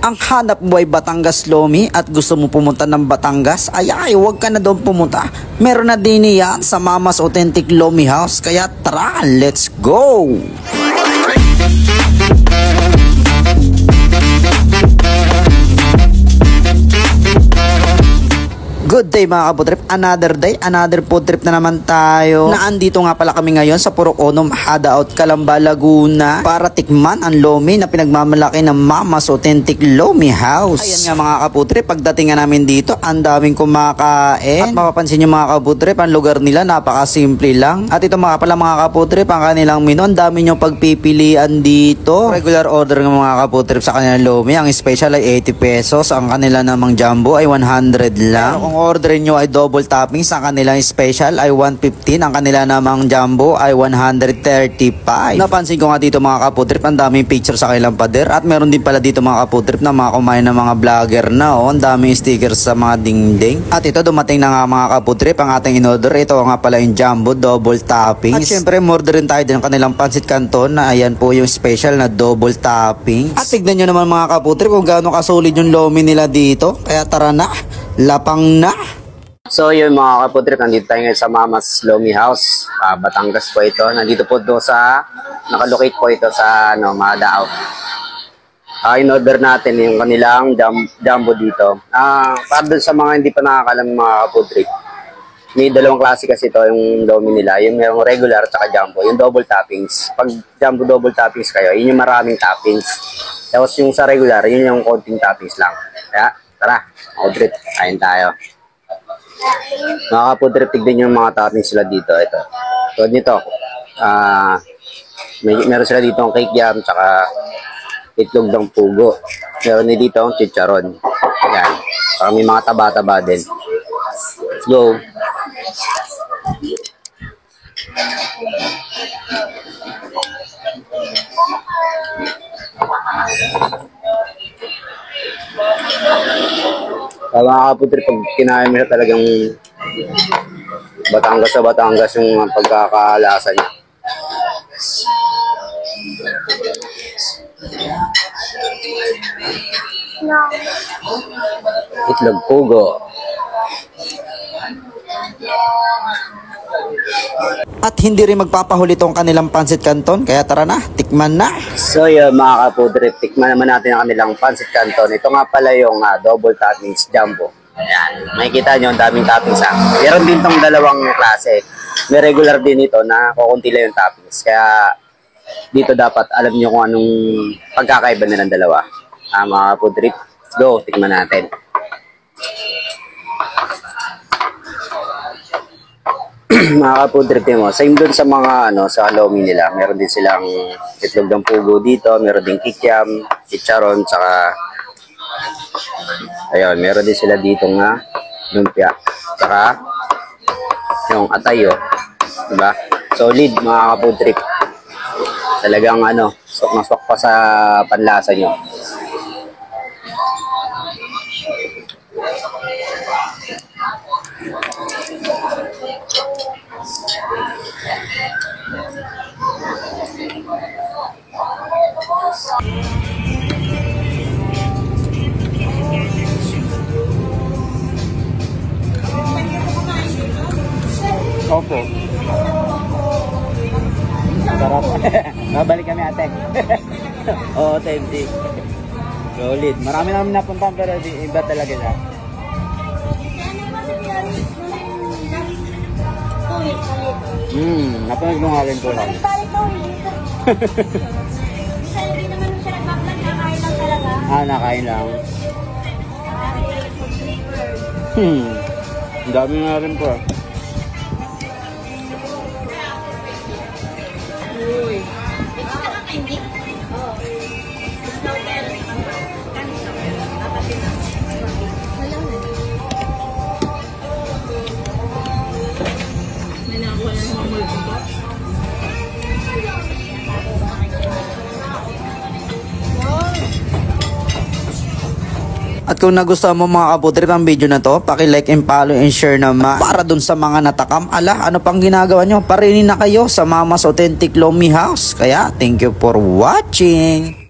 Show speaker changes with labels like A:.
A: Ang hanap buhay Batangas Lomi at gusto mo pumunta ng Batangas, ay huwag ka na doon pumunta. Meron na din yan sa Mama's Authentic Lomi House. Kaya tara, let's go! Good day mga kaputrip, another day, another food trip na naman tayo. Naandito nga pala kami ngayon sa Purok Ono, Hadaout, Calamba, Laguna para tikman ang lomi na pinagmamalaki ng Mama's Authentic Lomi House. Ayan nga mga kaputrip, pagdating nga namin dito, ang daming kumakain. At mapapansin nyo mga kaputrip, ang lugar nila napakasimple lang. At ito mga pala mga kaputrip, ang kanilang menu, ang dami nyo pagpipilian dito. Regular order ng mga kaputrip sa kanilang lomi, ang special ay 80 pesos, ang kanila namang jumbo ay 100 lang. Kung orderin nyo ay double toppings, ang kanilang special ay 115, ang kanila namang jumbo ay 135. Napansin ko nga dito mga kaputrip, ang daming picture sa kanilang pader. At meron din pala dito mga kaputrip na mga kumain ng mga vlogger na ang daming stickers sa mga dingding. At ito dumating na nga mga kaputrip ang ating in-order. Ito nga pala yung jumbo double toppings. At syempre order rin tayo din ang kanilang pancit canton na ayan po yung special na double toppings. At tignan nyo naman mga kaputrip kung gaano kasolid yung lomi nila dito. Kaya tara na, lapang na.
B: So yun mga kaputrip, nandito tayo ngayon sa Mama's Lomi House, Batangas po ito. Nandito po ito sa, nakalocate po ito sa Hadaout. In-order natin yung kanilang jumbo dito. Para dun sa mga hindi pa nakakalam mga kaputrip, may dalawang klase kasi ito yung lomi nila. Yung merong regular at saka jumbo, yung double toppings. Pag jumbo double toppings kayo, yun yung maraming toppings. Tapos yung sa regular, yun yung konting toppings lang. Kaya tara, kaputrip, kain tayo. Mga kaputrip, tignan yung mga toppings sila dito. Ito. So nito, meron sila dito ang cake jam, tsaka itlog ng pugo. Meron din dito ang chicharon. Yan. Saka may mga taba-taba din. Let's go. Mga kaputrip, pag kinain mo siya talagang Batangas sa Batangas yung pagkakalasa niya. Itlog pugo.
A: At hindi rin magpapahuli itong kanilang pancit canton. Kaya tara na, tikman na.
B: So yun mga kaputrip, tikman naman natin ang kanilang pancit canton. Ito nga pala yung double toppings jumbo. Ayan, makikita nyo ang daming toppings Meron din tong dalawang klase. May regular din ito na kukunti lang yung toppings. Kaya dito dapat alam nyo kung anong pagkakaiba nilang dalawa. Mga kaputrip, go, tikman natin. Mga kaputrip mo, same dun sa mga sa lomi nila. Meron din silang itlog ng pugo dito, meron din kikiam, chicharon, saka ayun, meron din sila dito nga lumpia, saka yung atayo, diba? Solid mga kaputrip. Talagang sok na sok pa sa panlasa nyo.
A: Opo. Sarap. Babalik kami ate. Oo, authentic. Solid. Marami namin napuntahan pero iba talaga siya. Napanood mo nga rin po lang. Nakain lang. Ang dami nga rin po. At kung nagustuhan mo mga kaputrip ang video na to, paki-like and follow and share naman. Para dun sa mga natakam, ano pang ginagawa nyo? Parinin na kayo sa Mama's Authentic Lomi House. Kaya, thank you for watching.